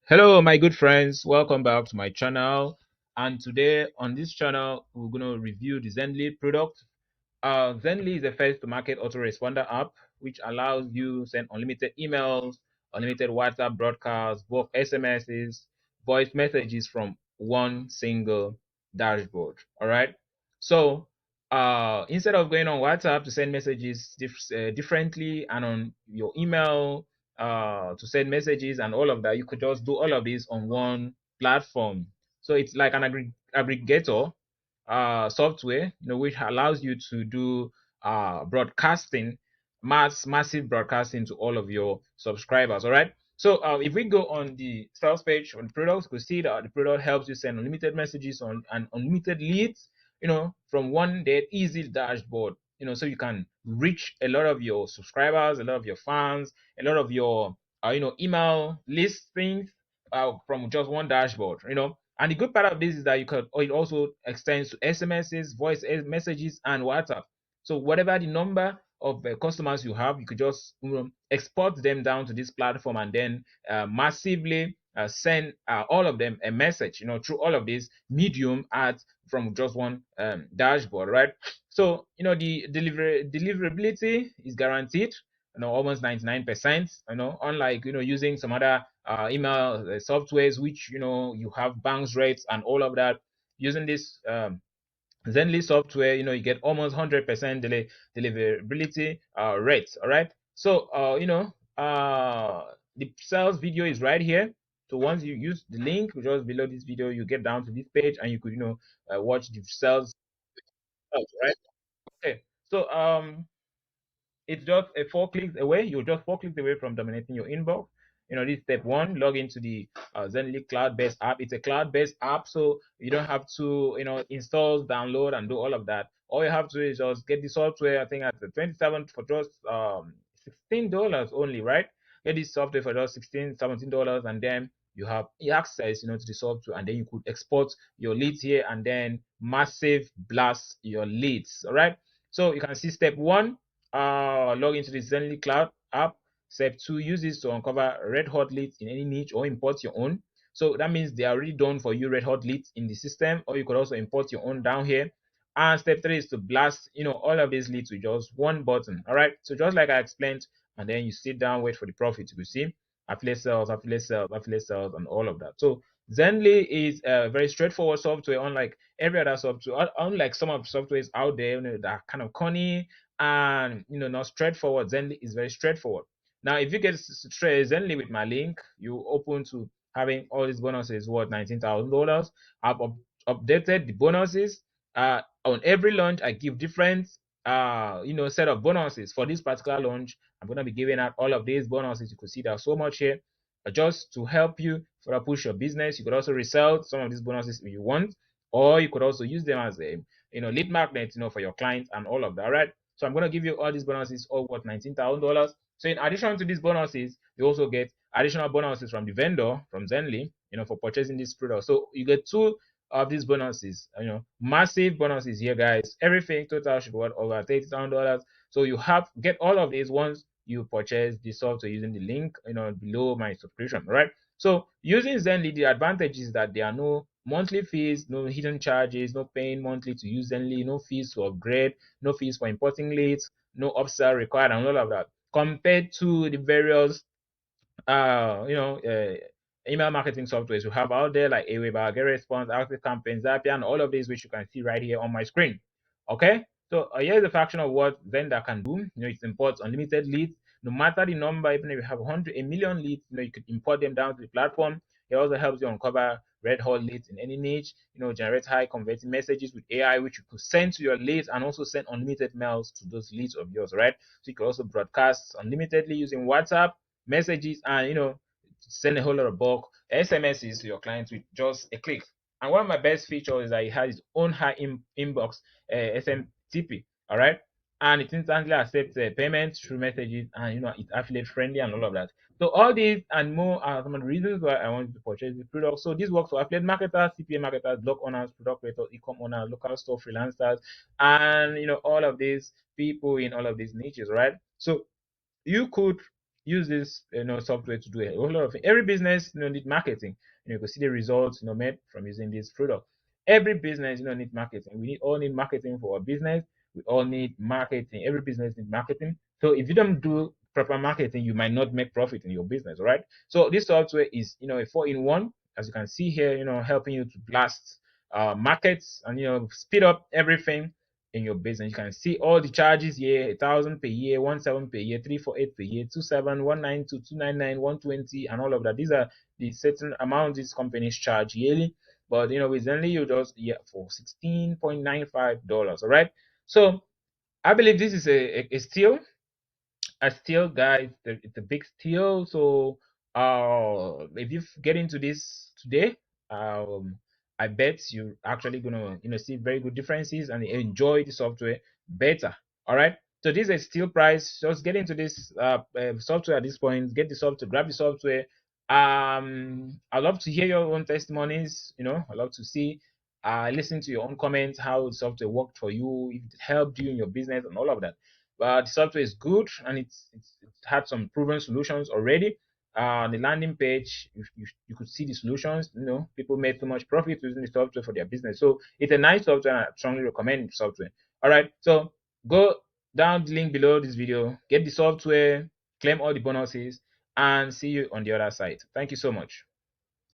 Hello, my good friends. Welcome back to my channel. And today on this channel, we're going to review the Zendly product. Zenly is a first to market autoresponder app which allows you to send unlimited emails, unlimited WhatsApp broadcasts, both SMSs, voice messages from one single dashboard. All right. So instead of going on WhatsApp to send messages differently and on your email to send messages and all of that, you could just do all of this on one platform. So it's like an aggregator software, which allows you to do broadcasting, massive broadcasting to all of your subscribers. All right. So if we go on the sales page on products, you can see that the product helps you send unlimited messages on and unlimited leads, from one dead easy dashboard. So you can reach a lot of your subscribers, a lot of your fans, a lot of your email listings from just one dashboard. And the good part of this is that it also extends to SMSs, voice messages, and WhatsApp. So whatever the number of customers you have, you could just export them down to this platform and then massively send all of them a message, through all of these medium ads from just one dashboard, right? So the deliverability is guaranteed, almost 99%. Unlike using some other email softwares which you have bounce rates and all of that. Using this Zenly software, you get almost 100% deliverability rates. All right. So the sales video is right here. So once you use the link just below this video, you get down to this page and you could watch the sales. Right. Okay. So it's just a 4 clicks away. You're just 4 clicks away from dominating your inbox. This step one, log into the Zenly cloud-based app. It's a cloud-based app, so you don't have to, install, download, and do all of that. All you have to do is just get the software. I think at the 27th for just $16 only, right? Get this software for just $16, $17, and then you have access, to the software, and then you could export your leads here and then massive blast your leads. All right. So you can see step one, log into the Zenly Cloud app. Step two, use this to uncover red hot leads in any niche or import your own. So that means they are already done for you, red hot leads in the system, or you could also import your own down here. And step three is to blast, all of these leads with just one button. All right. So just like I explained, and then you sit down, wait for the profit. You see affiliate sales, affiliate sales, affiliate sales, and all of that. So Zenly is a very straightforward software, unlike every other software, unlike some of the softwares out there, that are kind of corny and not straightforward. Zenly is very straightforward. Now if you get straight Zenly with my link, you open to having all these bonuses worth $19,000. I've updated the bonuses. On every launch I give different set of bonuses. For this particular launch, I'm going to be giving out all of these bonuses. You could see there's so much here just to help you further push your business. You could also resell some of these bonuses if you want, or you could also use them as a lead magnet for your clients and all of that. All right. So I'm going to give you all these bonuses, all worth $19,000. So in addition to these bonuses, you also get additional bonuses from the vendor, from Zenly, for purchasing this product. So you get two of these bonuses, massive bonuses here, guys. Everything total should be worth over $30,000. So you get all of these once you purchase the software using the link, below my subscription, right? So using Zenly, the advantage is that there are no monthly fees, no hidden charges, no paying monthly to use Zenly, no fees to upgrade, no fees for importing leads, no upsell required, and all of that. Compared to the various uh, you know, uh, email marketing softwares you have out there like Aweber, GetResponse, ActiveCampaign, Zapier, and all of these which you can see right here on my screen. Okay, so here's a fraction of what Vendor can do. It imports unlimited leads, no matter the number. Even if you have 100 million leads, you could import them down to the platform. It also helps you uncover red hot leads in any niche. Generate high converting messages with AI, which you could send to your leads and also send unlimited mails to those leads of yours, right? So you can also broadcast unlimitedly using WhatsApp messages and send a whole lot of bulk SMSs to your clients with just a click. And one of my best features is that it has its own high inbox SMTP. All right, and it instantly accepts payments through messages, and it's affiliate friendly and all of that. So all these and more are some of the reasons why I wanted to purchase this product. So this works for affiliate marketers, CPA marketers, blog owners, product creators, e-com owners, local store freelancers, and all of these people in all of these niches, right? So you could use this software to do a whole lot of things. Every business need marketing. You can see the results made from using this product. Every business need marketing. We all need marketing for our business. We all need marketing. Every business needs marketing. So if you don't do proper marketing, you might not make profit in your business, all right? So this software is a four-in-one, as you can see here, helping you to blast markets and speed up everything in your business. You can see all the charges here: 1,000 per year, 1,700 per year, 348 per year, 27, 192, 299, 120, and all of that. These are the certain amounts these companies charge yearly. But with Zenly, you just for $16.95. All right. So I believe this is a steal. A steal, guys. It's a big steal. So if you get into this today, I bet you're actually gonna see very good differences and enjoy the software better. All right. So this is a steal price. Just get into this software at this point. Get the software. Grab the software. I'd love to hear your own testimonies. I'd love to see, listen to your own comments, how the software worked for you, if it helped you in your business, and all of that. But the software is good, and it's had some proven solutions already. On the landing page, you could see the solutions. People made so much profit using the software for their business. So it's a nice software, and I strongly recommend the software. All right, so go down the link below this video, get the software, claim all the bonuses, and see you on the other side. Thank you so much.